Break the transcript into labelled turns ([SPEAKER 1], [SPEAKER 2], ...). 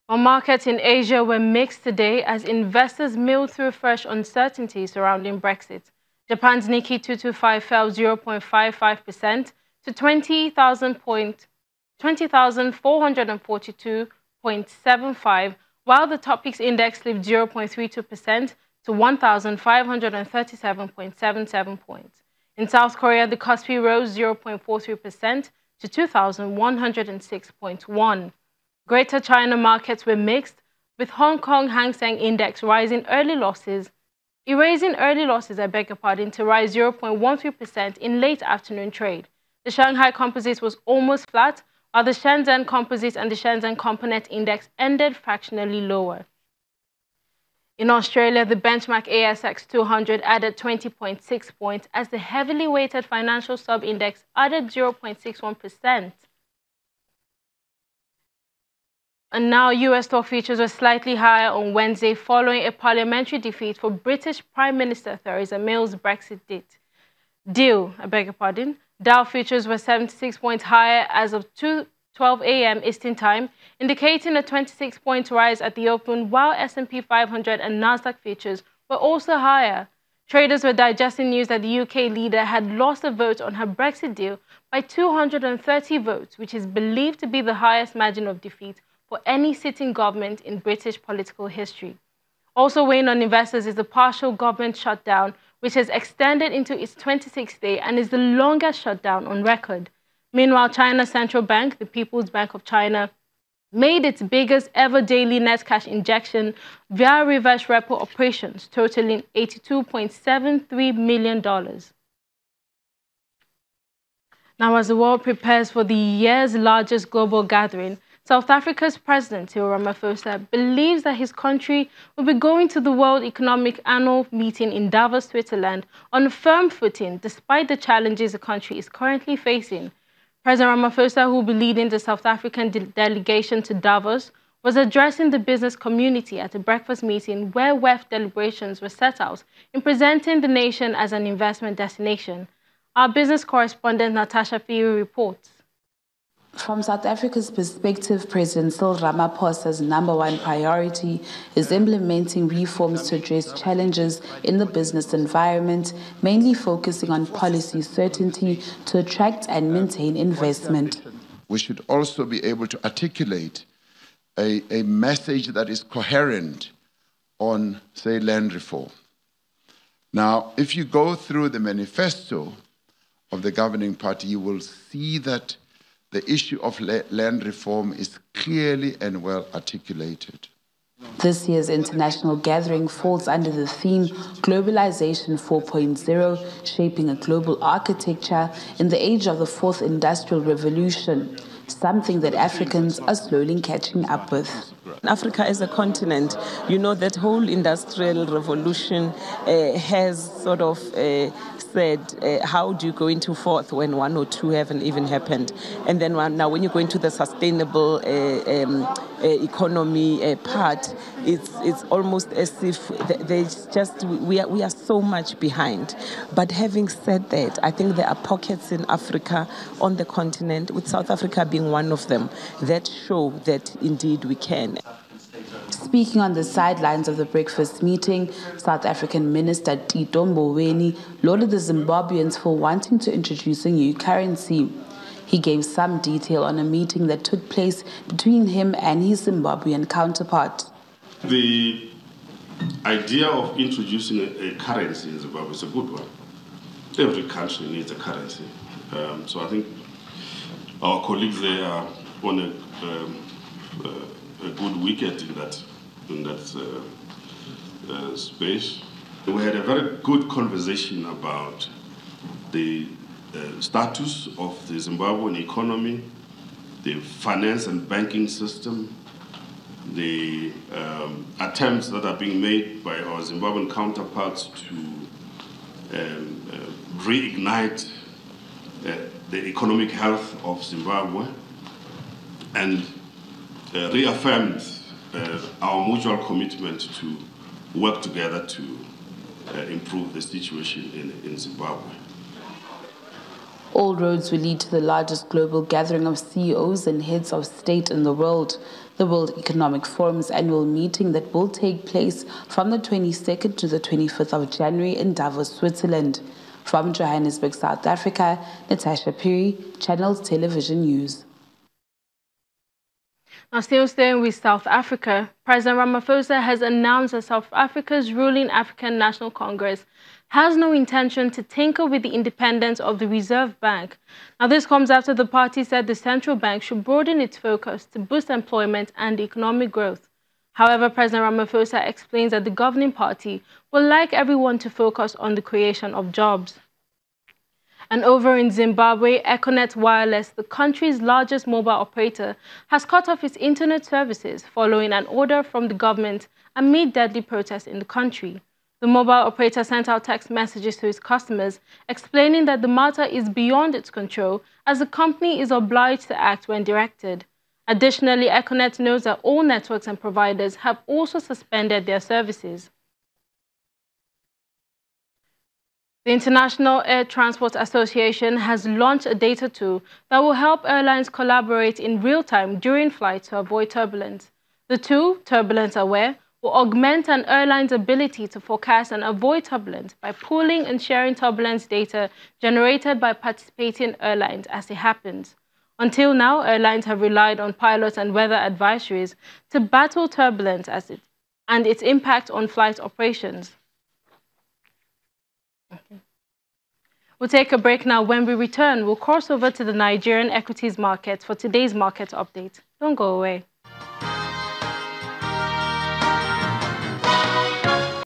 [SPEAKER 1] While markets in Asia were mixed today as investors milled through fresh uncertainty surrounding Brexit. Japan's Nikkei 225 fell 0.55% to 20,442.75, while the Topix index slipped 0.32% to 1,537.77 points. In South Korea, the Kospi rose 0.43% to 2,106.1. Greater China markets were mixed, with Hong Kong Hang Seng Index erasing early losses, to rise 0.13% in late afternoon trade. The Shanghai Composite was almost flat, while the Shenzhen Composite and the Shenzhen Component Index ended fractionally lower. In Australia, the benchmark ASX 200 added 20.6 points as the heavily weighted financial sub-index added 0.61%. And now US stock futures were slightly higher on Wednesday following a parliamentary defeat for British Prime Minister Theresa May's Brexit deal. Dow futures were 76 points higher as of 2:12 a.m. Eastern Time, indicating a 26-point rise at the open, while S&P 500 and Nasdaq futures were also higher. Traders were digesting news that the UK leader had lost a vote on her Brexit deal by 230 votes, which is believed to be the highest margin of defeat for any sitting government in British political history. Also weighing on investors is the partial government shutdown, which has extended into its 26th day and is the longest shutdown on record. Meanwhile, China's central bank, the People's Bank of China, made its biggest ever daily net cash injection via reverse repo operations, totaling $82.73 million. Now, as the world prepares for the year's largest global gathering, South Africa's President Cyril Ramaphosa believes that his country will be going to the World Economic Annual Meeting in Davos, Switzerland, on a firm footing despite the challenges the country is currently facing. President Ramaphosa, who will be leading the South African delegation to Davos, was addressing the business community at a breakfast meeting where WEF deliberations were set out in presenting the nation as an investment destination. Our business correspondent Natasha Firu reports.
[SPEAKER 2] From South Africa's perspective, President Cyril Ramaphosa's #1 priority is implementing reforms to address challenges in the business environment, mainly focusing on policy certainty to attract and maintain investment.
[SPEAKER 3] We should also be able to articulate a message that is coherent on, say, land reform. Now, if you go through the manifesto of the governing party, you will see that the issue of land reform is clearly and well articulated.
[SPEAKER 2] This year's international gathering falls under the theme Globalization 4.0, shaping a global architecture in the age of the fourth industrial revolution, something that Africans are slowly catching up with.
[SPEAKER 4] Africa as a continent, you know, that whole industrial revolution has sort of said, how do you go into fourth when one or two haven't even happened? And then now when you go into the sustainable economy part, it's almost as if there's just, we are so much behind. But having said that, I think there are pockets in Africa on the continent, with South Africa being one of them, that show that indeed we can.
[SPEAKER 2] Speaking on the sidelines of the breakfast meeting, South African Minister Tito Mboweni lauded the Zimbabweans for wanting to introduce a new currency. He gave some detail on a meeting that took place between him and his Zimbabwean counterpart.
[SPEAKER 5] The idea of introducing a currency in Zimbabwe is a good one. Every country needs a currency. So I think our colleagues there are on a good wicket in that space. We had a very good conversation about the status of the Zimbabwean economy, the finance and banking system, the attempts that are being made by our Zimbabwean counterparts to reignite the economic health of Zimbabwe, and reaffirmed our mutual commitment to work together to improve the situation in Zimbabwe.
[SPEAKER 2] All roads will lead to the largest global gathering of CEOs and heads of state in the world. the World Economic Forum's annual meeting that will take place from the 22nd to the 25th of January in Davos, Switzerland. From Johannesburg, South Africa, Natasha Piri, Channels Television News.
[SPEAKER 1] Now, still staying with South Africa, President Ramaphosa has announced that South Africa's ruling African National Congress has no intention to tinker with the independence of the Reserve Bank. Now, this comes after the party said the central bank should broaden its focus to boost employment and economic growth. However, President Ramaphosa explains that the governing party would like everyone to focus on the creation of jobs. And over in Zimbabwe, Econet Wireless, the country's largest mobile operator, has cut off its internet services following an order from the government amid deadly protests in the country. The mobile operator sent out text messages to its customers explaining that the matter is beyond its control as the company is obliged to act when directed. Additionally, Econet knows that all networks and providers have also suspended their services. The International Air Transport Association has launched a data tool that will help airlines collaborate in real time during flights to avoid turbulence. The tool, Turbulence Aware, will augment an airline's ability to forecast and avoid turbulence by pooling and sharing turbulence data generated by participating airlines as it happens. Until now, airlines have relied on pilots and weather advisories to battle turbulence and its impact on flight operations. Okay. We'll take a break now. When we return, we'll cross over to the Nigerian equities market for today's market update. Don't go away.